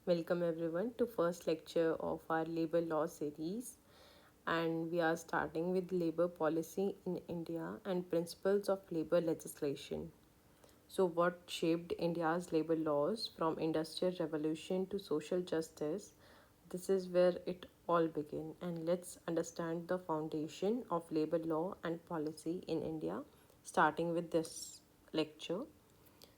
Welcome everyone to first lecture of our labor law series, and we are starting with labor policy in India and principles of labor legislation. So what shaped India's labor laws from industrial revolution to social justice? This is where it all began, and let's understand the foundation of labor law and policy in India starting with this lecture.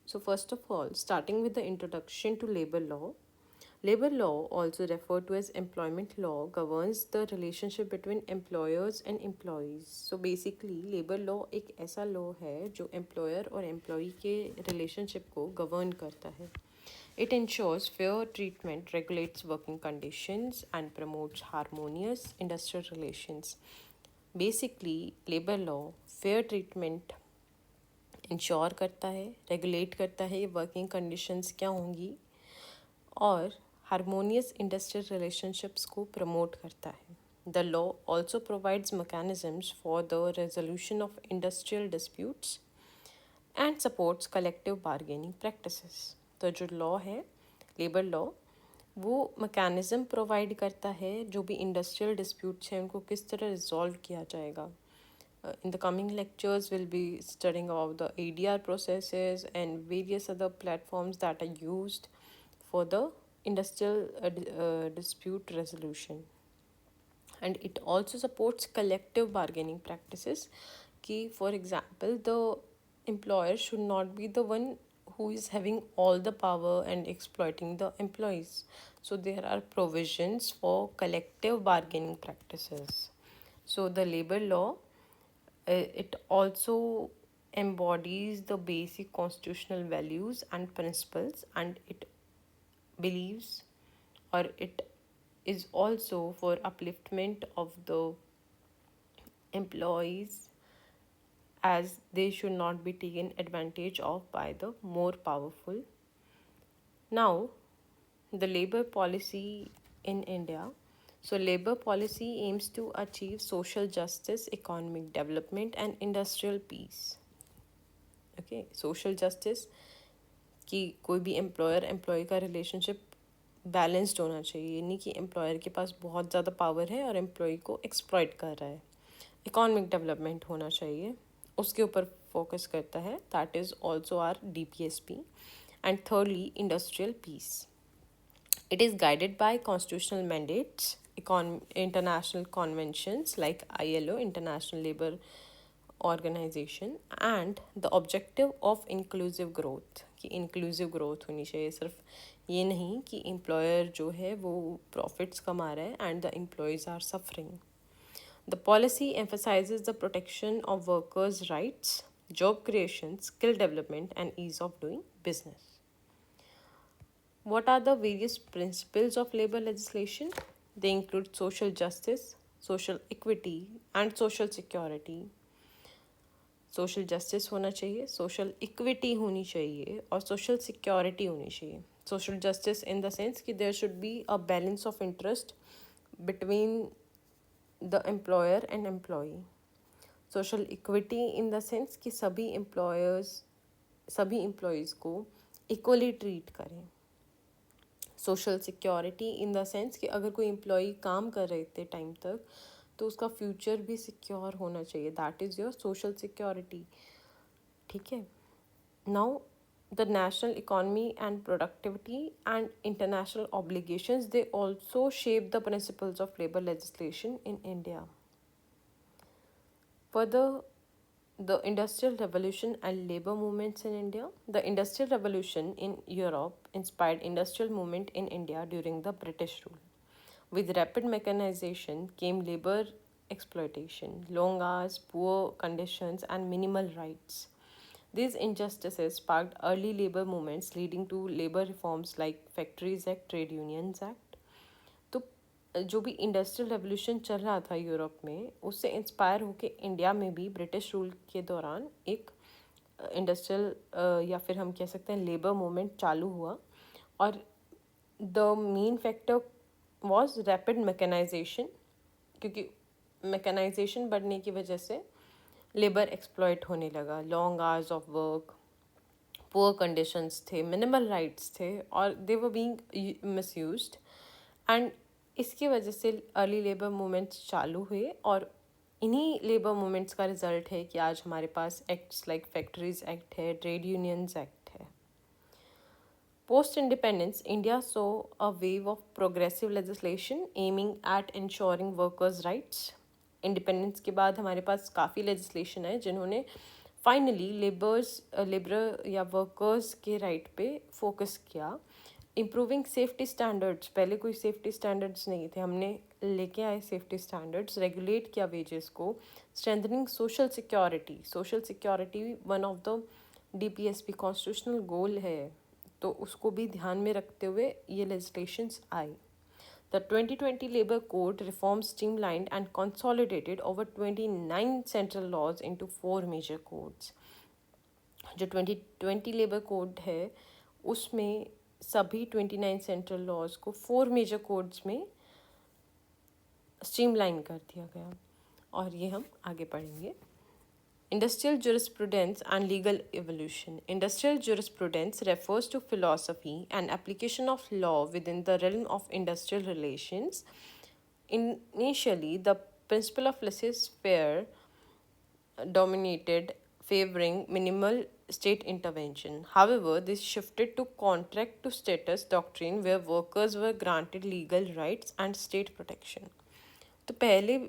So first of all, starting with the introduction to labor law. Labor law, also referred to as employment law, governs the relationship between employers and employees. So basically, labor law एक ऐसा law है जो employer और employee के relationship को govern करता है. It ensures fair treatment, regulates working conditions, and promotes harmonious industrial relations. Basically, labor law fair treatment ensure करता है, रेगुलेट करता है वर्किंग कंडीशंस क्या होंगी और हारमोनियस इंडस्ट्रियल रिलेशनशिप्स को प्रमोट करता है. The law also provides mechanisms for the resolution of industrial disputes and supports collective bargaining practices. तो जो लॉ है लेबर लॉ वो मैकेनिज़्म प्रोवाइड करता है जो भी इंडस्ट्रियल डिस्प्यूट्स हैं उनको किस तरह रिजॉल्व किया जाएगा. In the coming lectures, we'll be studying about the ADR processes and various other platforms that are used for the industrial dispute resolution. And it also supports collective bargaining practices. Ki, for example, the employer should not be the one who is having all the power and exploiting the employees. So there are provisions for collective bargaining practices. So the labor law it also embodies the basic constitutional values and principles, and it believes or it is also for upliftment of the employees as they should not be taken advantage of by the more powerful. Now, the labor policy in India. So, labor policy aims to achieve social justice, economic development, and industrial peace. Okay, social justice कि कोई भी employer employ का relationship balanced होना चाहिए. ये नहीं कि employer के पास बहुत ज़्यादा पावर है और एम्प्लॉय को एक्सप्लॉइट कर रहा है. इकोनॉमिक डेवलपमेंट होना चाहिए, उसके ऊपर फोकस करता है. That is also are DPSP. And thirdly industrial peace. It is guided by constitutional mandates, international conventions like ILO, International Labour Organization, and the objective of inclusive growth. कि inclusive growth होनी चाहिए, सिर्फ ये नहीं कि employer जो है वो profits कमा रहा है and the employees are suffering. The policy emphasizes the protection of workers' rights, job creation, skill development, and ease of doing business. What are the various principles of labor legislation? They include social justice, social equity, and social security. Social justice होना चाहिए, social equity होनी चाहिए और social security होनी चाहिए. Social justice in the sense कि there should be a balance of interest between the employer and employee. Social equity in the sense कि सभी एम्प्लॉयज़ को इक्वली ट्रीट करें. Social security in the sense कि अगर कोई एम्प्लॉई काम कर रहे थे टाइम तक तो उसका फ्यूचर भी सिक्योर होना चाहिए. That is your social security. ठीक है. Now the national economy and productivity and international obligations they also shape the principles of labour legislation in India. Further, the Industrial Revolution and labor movements in India. The Industrial Revolution in Europe inspired industrial movement in India during the British rule. With rapid mechanization came labor exploitation, long hours, poor conditions, and minimal rights. These injustices sparked early labor movements leading to labor reforms like Factories Act, Trade Unions Act. तो जो भी industrial revolution चल रहा था Europe में उससे inspire होके India में भी ब्रिटिश रूल के दौरान एक इंडस्ट्रियल या फिर हम कह सकते हैं लेबर मूवमेंट चालू हुआ. और the main factor was rapid mechanisation, क्योंकि मैकेनाइजेशन बढ़ने की वजह से लेबर एक्सप्लॉइट होने लगा. Long hours of work, poor conditions थे, मिनिमल राइट्स थे और they were being misused. And इसकी वजह से अर्ली लेबर मूवमेंट्स चालू हुए और इन्हीं लेबर मूवमेंट्स का रिजल्ट है कि आज हमारे पास एक्ट्स लाइक फैक्ट्रीज एक्ट है, ट्रेड यूनियंस एक्ट है। Post independence, India saw a wave of progressive legislation aiming at ensuring workers' rights. Independence के बाद हमारे पास काफ़ी लेजिस्लेशन है जिन्होंने फाइनली लेबर या वर्कर्स के राइट पे फोकस किया। इम्प्रूविंग सेफ्टी स्टैंडर्ड्स, पहले कोई सेफ्टी स्टैंडर्ड्स नहीं थे, हमने लेके आए सेफ्टी स्टैंडर्ड्स, रेगुलेट किया वेजेस को। Strengthening social security one of the DPSP constitutional goal है, तो उसको भी ध्यान में रखते हुए ये लेजिस्लेशंस आई। The 2020 Labour Code reform streamlined and consolidated over 29 central laws into 4 major codes. जो 2020 लेबर कोड है उसमें सभी 29 सेंट्रल लॉज को 4 मेजर कोड्स में स्ट्रीमलाइन कर दिया गया और ये हम आगे पढ़ेंगे। Industrial jurisprudence and legal evolution. Industrial jurisprudence refers to philosophy and application of law within the realm of industrial relations. Initially, the principle of laissez-faire dominated, favoring minimal state intervention. However, this shifted to contract to status doctrine where workers were granted legal rights and state protection. तो पहले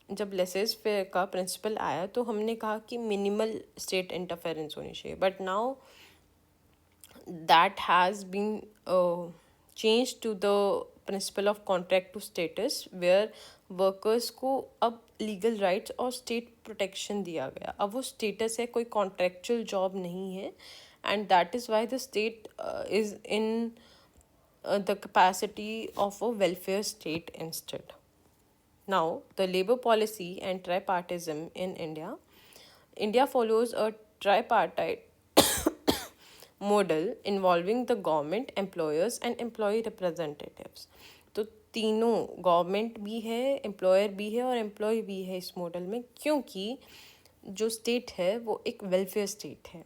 जब laces fair का principal आया तो हमने कहा कि minimal state interference होनी चाहिए, but now that has been change to the principle of contract to status where workers को अब लीगल राइट्स और स्टेट प्रोटेक्शन दिया गया। अब वो स्टेटस है, कोई कॉन्ट्रेक्चुअल जॉब नहीं है, and that is why the state is in the capacity of a welfare state instead. Now, the labor policy and tripartism in India. India follows a tripartite model involving the government, employers and employee representatives. तो तीनों, government भी है, employer भी है और employ भी है इस मॉडल में, क्योंकि जो स्टेट है वो एक वेलफेयर स्टेट है.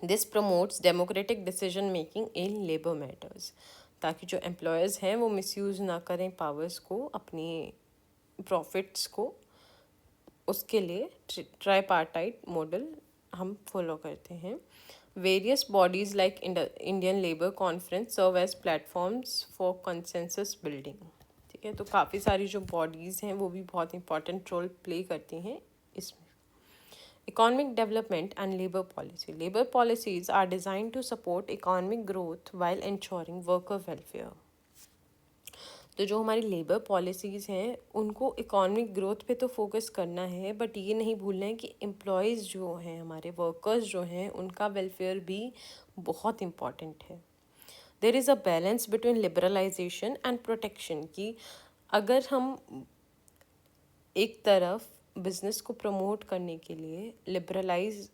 This promotes democratic decision making in labour matters, ताकि जो एम्प्लॉयर्स हैं वो मिसयूज़ ना करें पावर्स को अपनी प्रॉफिट्स को. उसके लिए ट्राईपार्टाइट मॉडल हम फॉलो करते हैं. Various bodies like Indian labour conference serve as platforms for consensus building. ठीक है, तो काफ़ी सारी जो बॉडीज़ हैं वो भी बहुत इंपॉर्टेंट रोल प्ले करती हैं इसमें. Economic development and labor policy. Labor policies are designed to support economic growth while ensuring worker welfare. तो जो हमारी लेबर पॉलिसीज़ हैं उनको इकोनॉमिक ग्रोथ पे तो फोकस करना है, बट ये नहीं भूलना है कि एम्प्लॉयज़ जो हैं, हमारे वर्कर्स जो हैं, उनका वेलफेयर भी बहुत इम्पॉर्टेंट है. There is a balance between liberalisation and protection, कि अगर हम एक तरफ बिजनेस को प्रमोट करने के लिए लिबरलाइज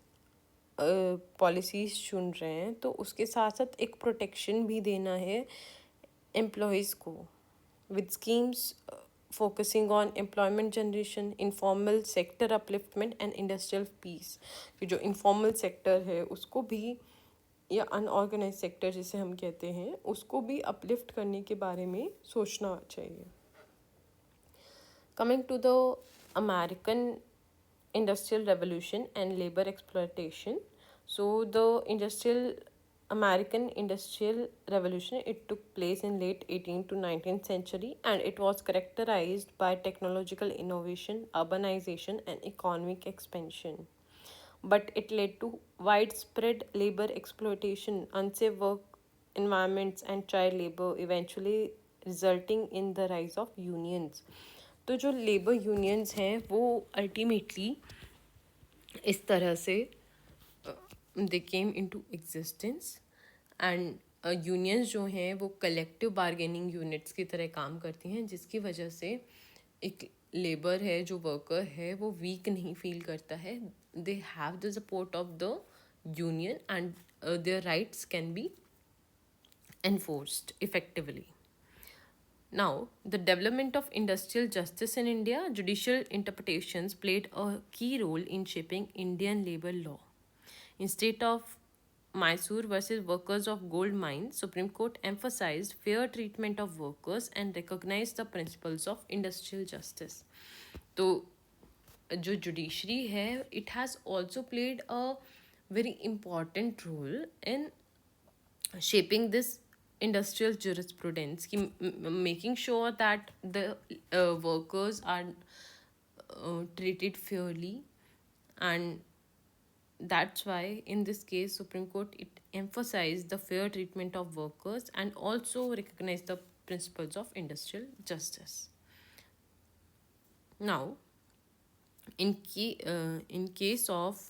पॉलिसीज़ चुन रहे हैं तो उसके साथ साथ एक प्रोटेक्शन भी देना है एम्प्लॉयज़ को, with schemes focusing on employment generation, informal sector upliftment and industrial peace. कि जो इनफॉर्मल सेक्टर है उसको भी, या अनऑर्गेनाइज सेक्टर जिसे हम कहते हैं, उसको भी अपलिफ्ट करने के बारे में सोचना चाहिए. Coming to the American Industrial Revolution and labor exploitation. So the American Industrial Revolution, it took place in late 18th to 19th century, and it was characterized by technological innovation, urbanization and economic expansion. But it led to widespread labor exploitation, unsafe work environments and child labor, eventually resulting in the rise of unions. तो जो labour unions हैं वो ultimately इस तरह से they came into existence, and unions जो हैं वो कलेक्टिव बार्गेनिंग यूनिट्स की तरह काम करती हैं, जिसकी वजह से एक लेबर है, जो वर्कर है, वो वीक नहीं फील करता है. They have the support of the union and their rights can be enforced effectively. Now, the development of industrial justice in India, judicial interpretations played a key role in shaping Indian labor law. Instead of Mysore versus Workers of Gold Mines, Supreme Court emphasized fair treatment of workers and recognized the principles of industrial justice. तो जो judiciary है, it has also played a very important role in shaping this industrial jurisprudence, making sure that the workers are treated fairly. And that's why in this case Supreme Court it emphasized the fair treatment of workers and also recognized the principles of industrial justice. Now in case of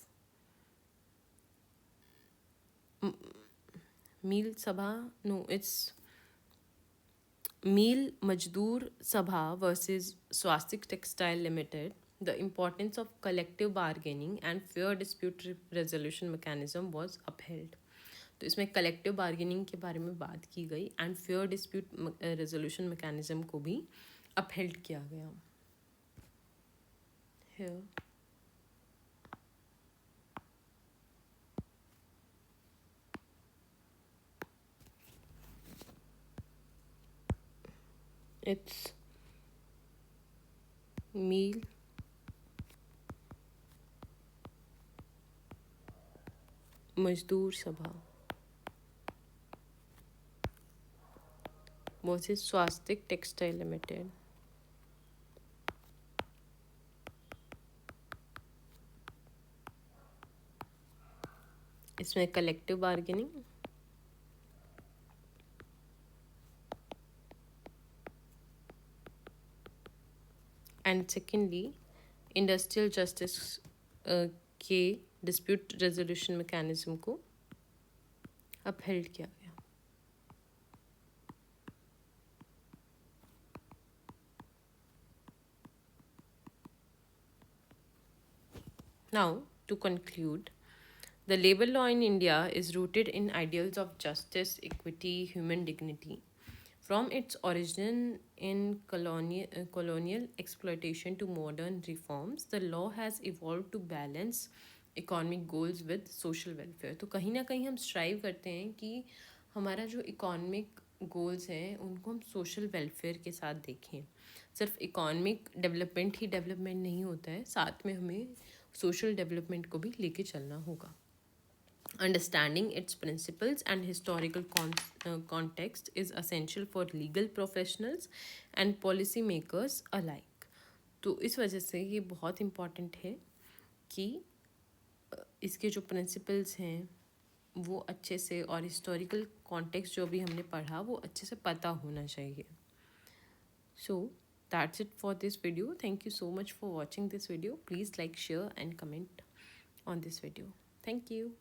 Meal Sabha, no, it's Meal Majdoor Sabha versus Swastik Textile Limited, the importance of collective bargaining and fair dispute resolution mechanism was upheld. तो इसमें collective bargaining के बारे में बात की गई and fair dispute resolution mechanism को भी अपहेल्ड किया गया. Here it's Meal Mazdoor Sabha versus Swastik Textile Limited. इसमें collective bargaining and secondly industrial justice के डिस्प्यूट रेजोल्यूशन मैकेनिज्म को अपहेल्ड किया गया. Now, to conclude, the labor law in India is rooted in ideals of justice, equity, human dignity. From its origin in colonial exploitation to modern reforms, the law has evolved to balance economic goals with social welfare. तो कहीं ना कहीं हम strive करते हैं कि हमारा जो इकोनॉमिक गोल्स हैं उनको हम सोशल वेलफेयर के साथ देखें. सिर्फ इकोनॉमिक डेवलपमेंट ही डेवलपमेंट नहीं होता है, साथ में हमें सोशल डेवलपमेंट को भी लेके चलना होगा. Understanding its principles and historical context is essential for legal professionals and policy makers alike. तो इस वजह से ये बहुत इम्पॉर्टेंट है कि इसके जो प्रिंसिपल्स हैं वो अच्छे से, और हिस्टोरिकल कॉन्टेक्स्ट जो भी हमने पढ़ा वो अच्छे से पता होना चाहिए. So that's it for this video. Thank you so much for watching this video. Please like, share and comment on this video. Thank you.